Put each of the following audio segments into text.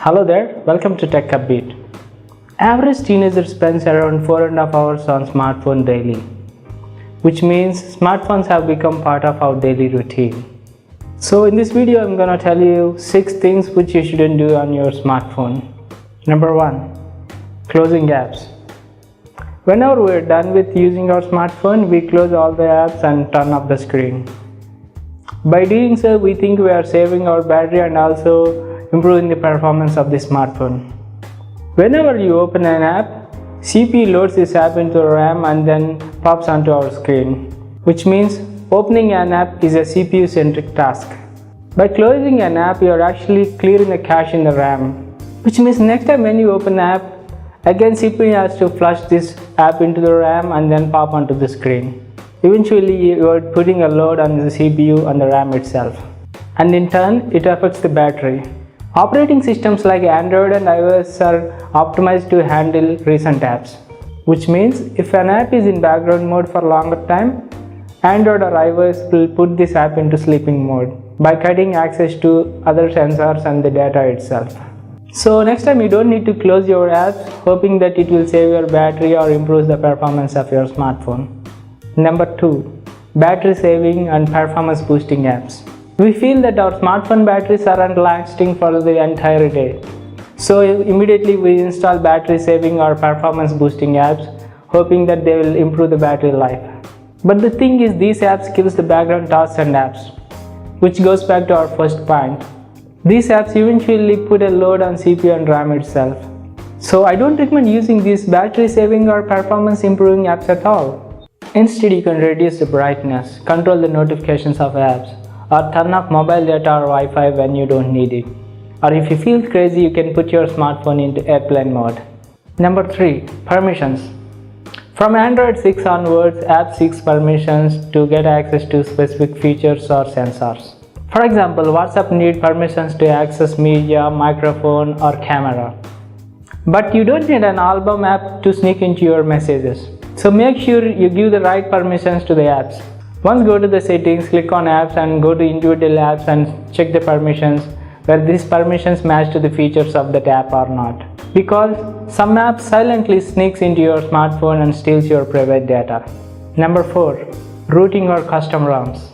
Hello there, welcome to Tech Upbeat. Average teenager spends around 4.5 hours on smartphone daily, which means smartphones have become part of our daily routine. So in this video, I'm gonna tell you 6 things which you shouldn't do on your smartphone. Number 1, closing apps. Whenever we're done with using our smartphone, we close all the apps and turn off the screen. By doing so, we think we are saving our battery and also improving the performance of the smartphone. Whenever you open an app, CPU loads this app into RAM and then pops onto our screen, which means opening an app is a CPU-centric task. By closing an app, you are actually clearing the cache in the RAM, which means next time when you open an app, again CPU has to flush this app into the RAM and then pop onto the screen. Eventually, you are putting a load on the CPU and the RAM itself, and in turn, it affects the battery. Operating systems like Android and iOS are optimized to handle recent apps, which means if an app is in background mode for a longer time, Android or iOS will put this app into sleeping mode by cutting access to other sensors and the data itself. So next time you don't need to close your apps hoping that it will save your battery or improve the performance of your smartphone. Number 2, battery saving and performance boosting apps. We feel that our smartphone batteries aren't lasting for the entire day. So immediately we install battery saving or performance boosting apps hoping that they will improve the battery life. But the thing is, these apps kills the background tasks and apps, which goes back to our first point. These apps eventually put a load on CPU and RAM itself. So I don't recommend using these battery saving or performance improving apps at all. Instead, you can reduce the brightness, control the notifications of apps, or turn off mobile data or Wi-Fi when you don't need it. Or if you feel crazy, you can put your smartphone into airplane mode. Number 3, permissions. From Android 6 onwards, app seeks permissions to get access to specific features or sensors. For example, WhatsApp needs permissions to access media, microphone, or camera. But you don't need an album app to sneak into your messages. So make sure you give the right permissions to the apps. Once go to the settings, click on apps and go to individual apps and check the permissions where these permissions match to the features of that app or not. Because some apps silently sneaks into your smartphone and steals your private data. Number 4, routing or custom ROMs.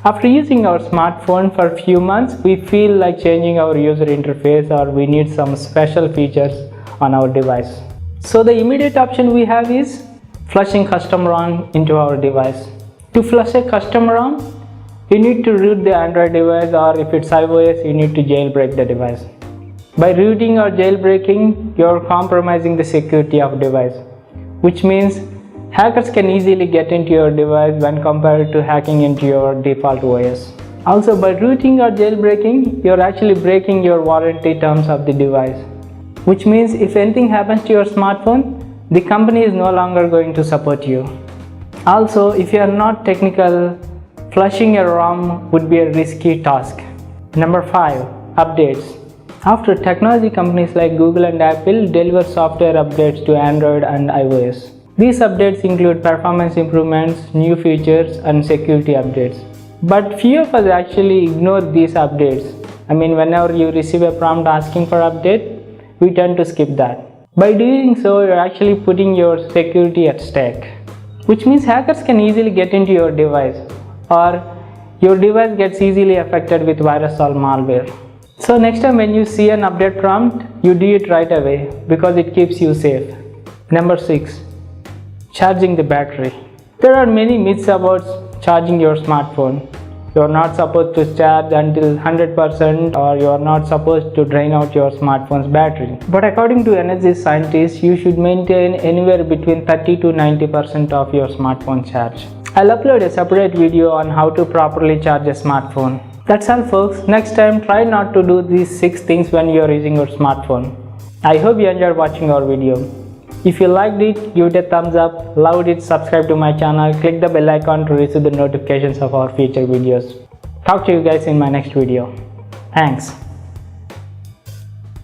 After using our smartphone for a few months, we feel like changing our user interface or we need some special features on our device. So the immediate option we have is flushing custom ROM into our device. To flush a custom ROM, you need to root the Android device, or if it's iOS, you need to jailbreak the device. By rooting or jailbreaking, you're compromising the security of the device, which means hackers can easily get into your device when compared to hacking into your default OS. Also, by rooting or jailbreaking, you're actually breaking your warranty terms of the device, which means if anything happens to your smartphone, the company is no longer going to support you. Also, if you are not technical, flushing a ROM would be a risky task. Number 5, updates. After technology companies like Google and Apple deliver software updates to Android and iOS. These updates include performance improvements, new features, and security updates. But few of us actually ignore these updates. Whenever you receive a prompt asking for update, we tend to skip that. By doing so, you're actually putting your security at stake, which means hackers can easily get into your device, or your device gets easily affected with virus or malware. So next time when you see an update prompt, you do it right away because it keeps you safe. Number 6, charging the battery. There are many myths about charging your smartphone. You are not supposed to charge until 100%, or you are not supposed to drain out your smartphone's battery. But according to energy scientists, you should maintain anywhere between 30 to 90% of your smartphone charge. I'll upload a separate video on how to properly charge a smartphone. That's all folks. Next time, try not to do these 6 things when you are using your smartphone. I hope you enjoyed watching our video. If you liked it, give it a thumbs up, loved it, subscribe to my channel, click the bell icon to receive the notifications of our future videos. Talk to you guys in my next video. Thanks.